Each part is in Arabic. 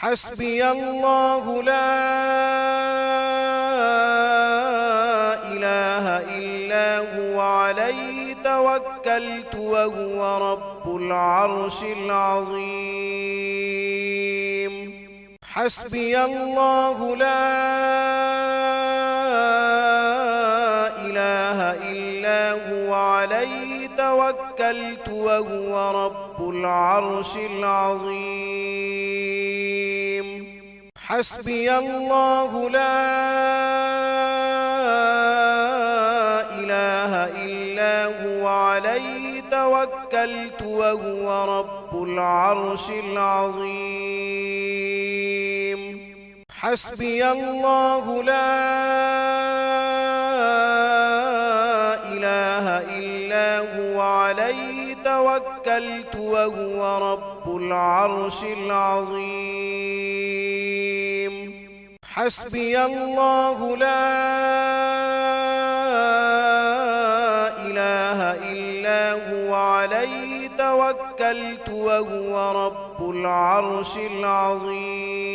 حسبي الله لا إله إلا هو عليه توكلت وهو رب العرش العظيم. حسبي الله لا إله إلا هو عليه توكلت وهو رب العرش العظيم. حسبي الله لا إله إلا هو عليه توكلت وهو رب العرش العظيم. حسبي الله لا إله إلا هو عليه توكلت وهو رب العرش العظيم. حسبي الله لا إله إلا هو عليه توكلت وهو رب العرش العظيم.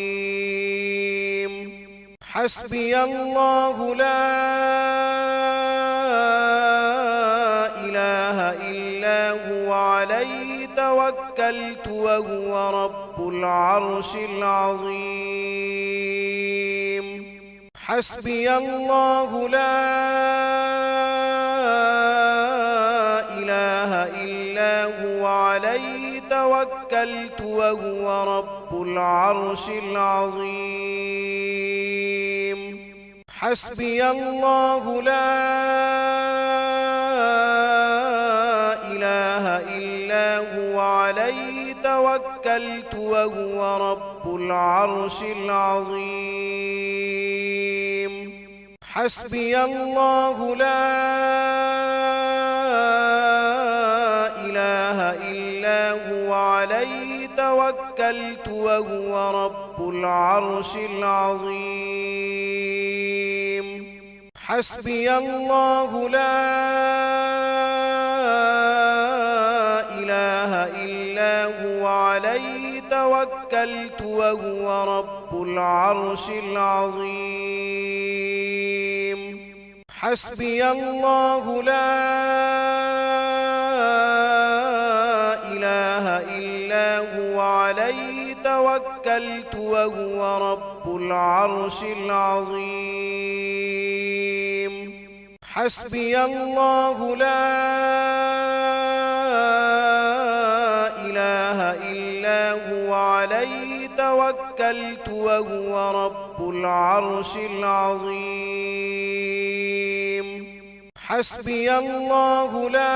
حسبي الله لا إله إلا هو عليه توكلت وهو رب العرش العظيم. حسبي الله لا إله إلا هو عليه توكلت وهو رب العرش العظيم. حسبي الله لا إله إلا هو عليه توكلت وهو رب العرش العظيم. حسبي الله لا إله إلا هو عليه توكلت وهو رب العرش العظيم. حسبي الله لا إله إلا هو عليه توكلت وهو رب العرش العظيم. حسبي الله لا إله إلا هو عليه توكلت وهو رب العرش العظيم. حسبي الله لا إله إلا هو عليه توكلت وهو رب العرش العظيم. حسبي الله لا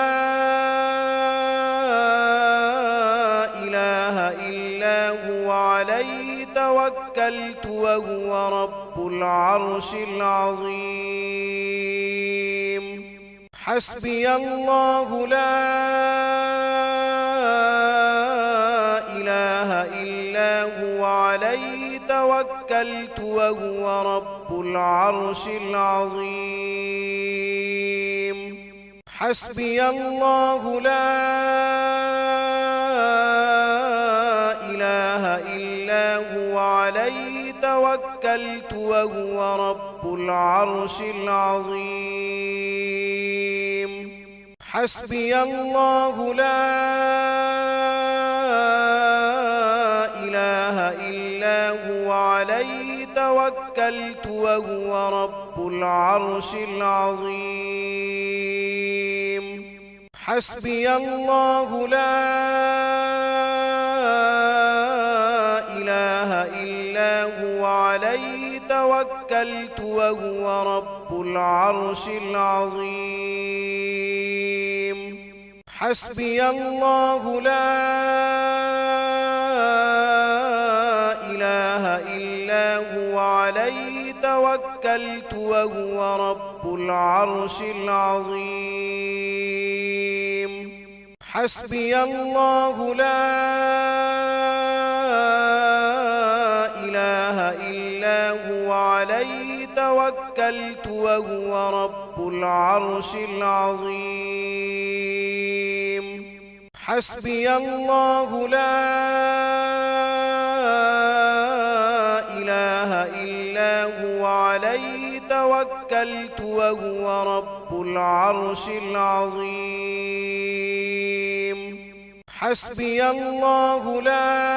إله إلا هو عليه توكلت وهو رب العرش العظيم. حسبي الله لا إله إلا هو عليه توكلت وهو رب العرش العظيم. حسبي الله لا إله إلا هو عليه توكلت وهو رب العرش العظيم. حسبي الله لا إله إلا هو عليه توكلت وهو رب العرش العظيم. حسبي الله لا إله إلا هو عليه توكلت وهو رب العرش العظيم. حسبي الله لا إله إلا هو عليه توكلت وهو رب العرش العظيم. حسبي الله لا إله إلا هو عليه توكلت وهو رب العرش العظيم. حسبي الله لا هو عليه توكلت وهو رب العرش العظيم حسبي الله لا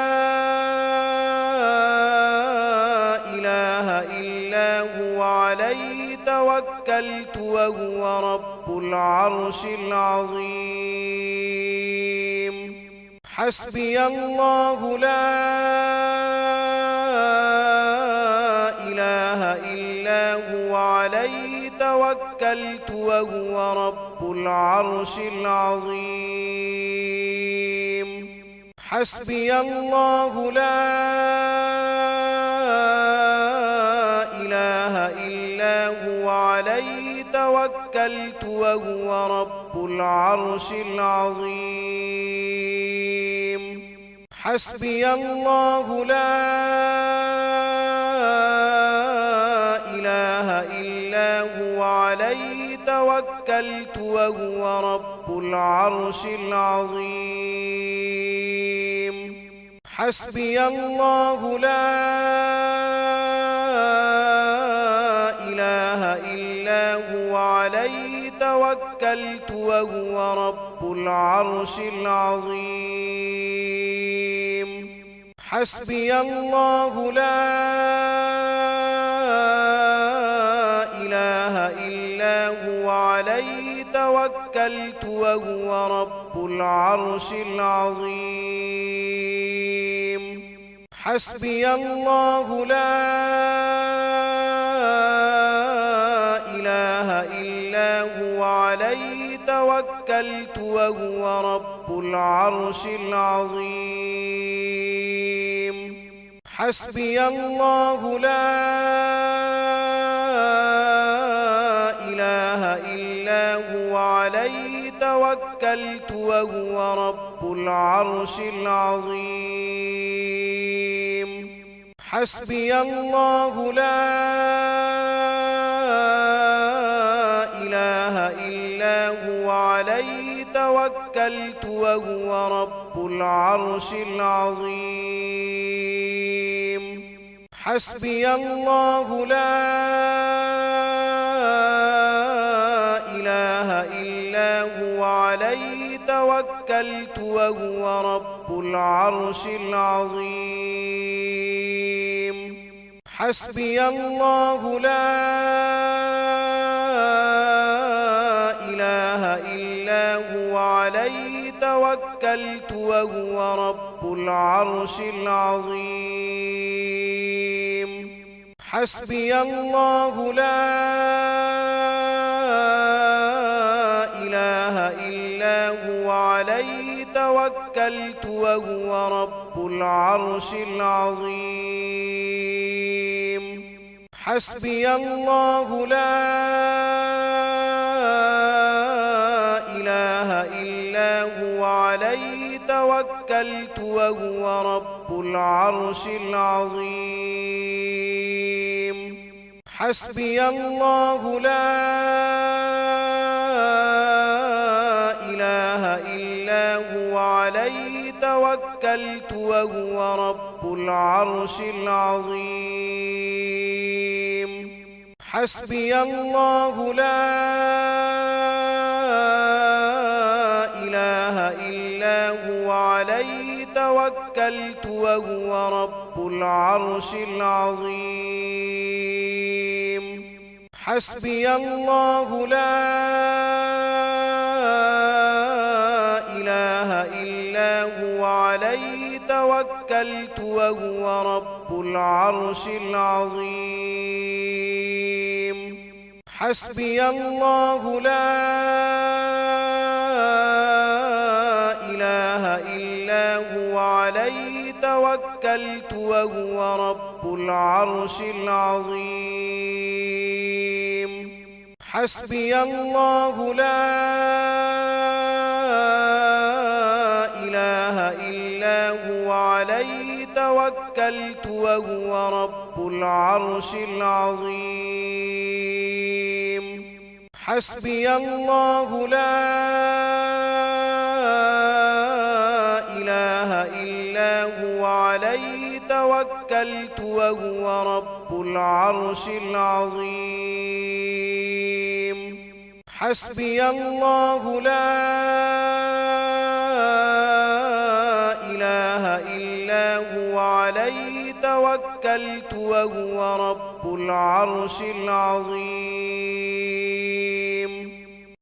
إله إلا هو عليه توكلت وهو رب العرش العظيم حسبي الله لا إله إلا هو عليه توكلت وهو رب العرش العظيم حسبي الله لا إله إلا هو عليه توكلت وهو رب العرش العظيم حسبي الله لا إله إلا هو عليه توكلت وهو رب العرش العظيم حسبي الله لا إله إلا هو عليه توكلت وهو رب العرش العظيم حسبي الله لا إله إلا هو عليه توكلت وهو رب العرش العظيم حسبي الله لا إله إلا هو عليه توكلت وهو رب العرش العظيم حسبي الله لا إله إلا هو عليه توكلت وهو رب العرش العظيم حسبي الله لا إله إلا هو عليه توكلت وهو رب العرش العظيم حسبي الله لا إله إلا هو عليه توكلت وهو رب العرش العظيم حسبي الله لا إله إلا هو عليه توكلت وهو رب العرش العظيم حسبي الله لا إله إلا هو عليه توكلت وهو رب العرش العظيم حسبي الله لا إله إلا هو عليه توكلت وهو رب العرش العظيم حسبي الله لا إله إلا هو عليه توكلت وهو رب العرش العظيم حسبي الله لا إله إلا هو عليه توكلت وهو رب العرش العظيم حسبي الله لا إله إلا هو عليه توكلت وهو رب العرش العظيم حسبي الله لا إله إلا هو عليه توكلت وهو رب العرش العظيم حسبي الله لا إله إلا هو عليه توكلت وهو رب العرش العظيم حسبي الله لا إله إلا هو عليه توكلت توكلت وهو رب العرش العظيم حسبي الله لا إله إلا هو عليه توكلت وهو رب العرش العظيم